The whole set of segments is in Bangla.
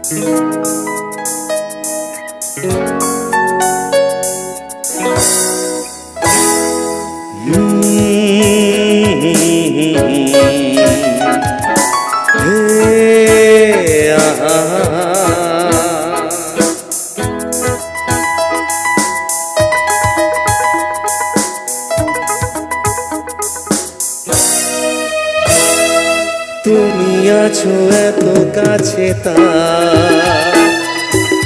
তুমি আছো এত কাছে, তা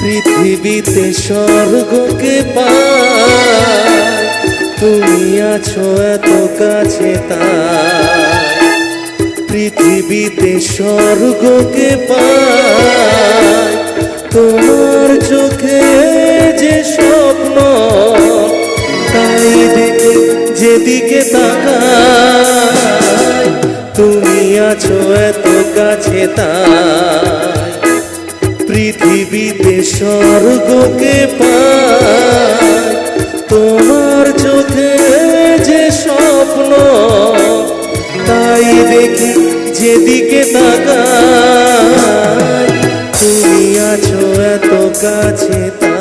পৃথিবীতে স্বর্গকে পাই। তুমি আছো এত কাছে, তা পৃথিবীতে স্বর্গকে পাই। তোমার চোখে যে স্বপ্ন, তাই দেখে যেদিকে তাকাই। তুমি আছো এত কাছে, তাই পৃথিবীতে স্বর্গকে পাই। তোমার চোখে যে স্বপ্ন, তাই দেখি যেদিকে তাকাই। তুমি আছো এত কাছে, তাই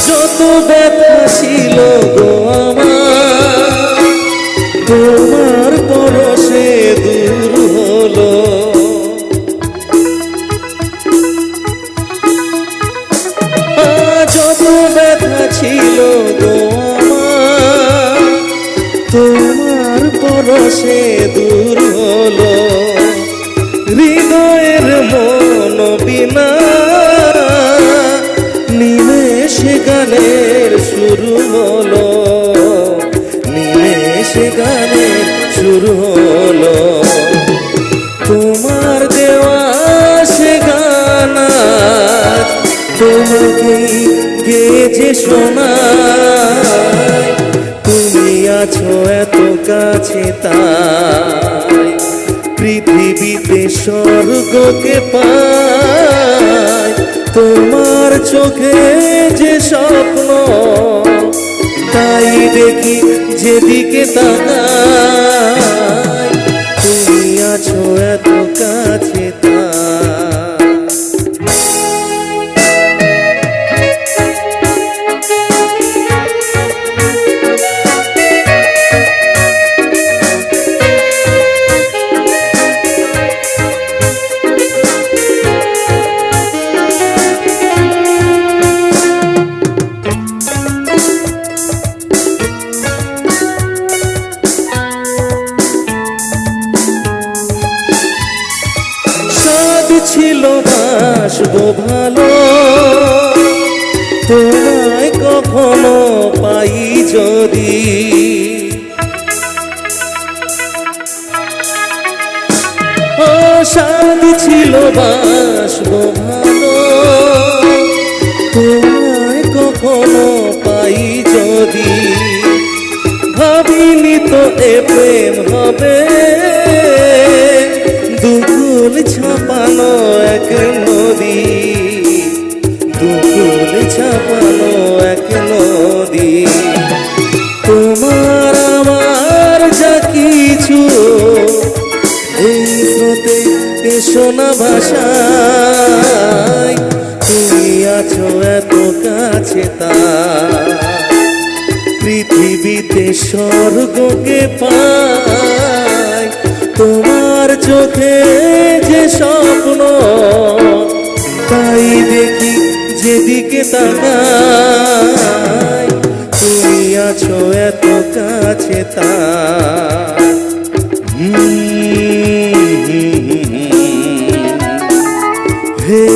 যত ব্যথা ছিল গো আমার, তোমার পরশে দূর হলো। যত ব্যথা ছিল গো আমার, তোমার পরশে দূর হলো। হৃদয়ের মন বিনা নিমেষে গানের শুরু হলো, নিমেষে গানের শুরু হলো। তোমার দেওয়া সে গান তোমাকে গেয়েছে শোনায়। তুমি আছো এত কাছে, তাই পৃথিবীতে স্বর্গকে পাই। তোমার চোখে যে স্বপ্ন, তাই দেখি যেদিকে তাকাই। তুমি আছো এত কাছে, তাই ছিল বাসবো ভালো, তোমায় কখনো পাই যদি। সাধ ছিল বাসবো ভালো, তোমায় কখনো পাই যদি। ভাবিনি তো এ প্রেম হবে, দুকুল ছাপানো এক নদী, দুকুল ছাপানো এক নদী। তোমার আমার যা কিছু, এই স্রোতে এসো না ভাষায়। তুমি আছো এত কাছে, তাই পৃথিবীতে স্বর্গকে পাই। তোমার চোখে যে স্বপ্ন, তাই দেখি যেদিকে তাকাই। তুমি আছো এত কাছে, তাই হে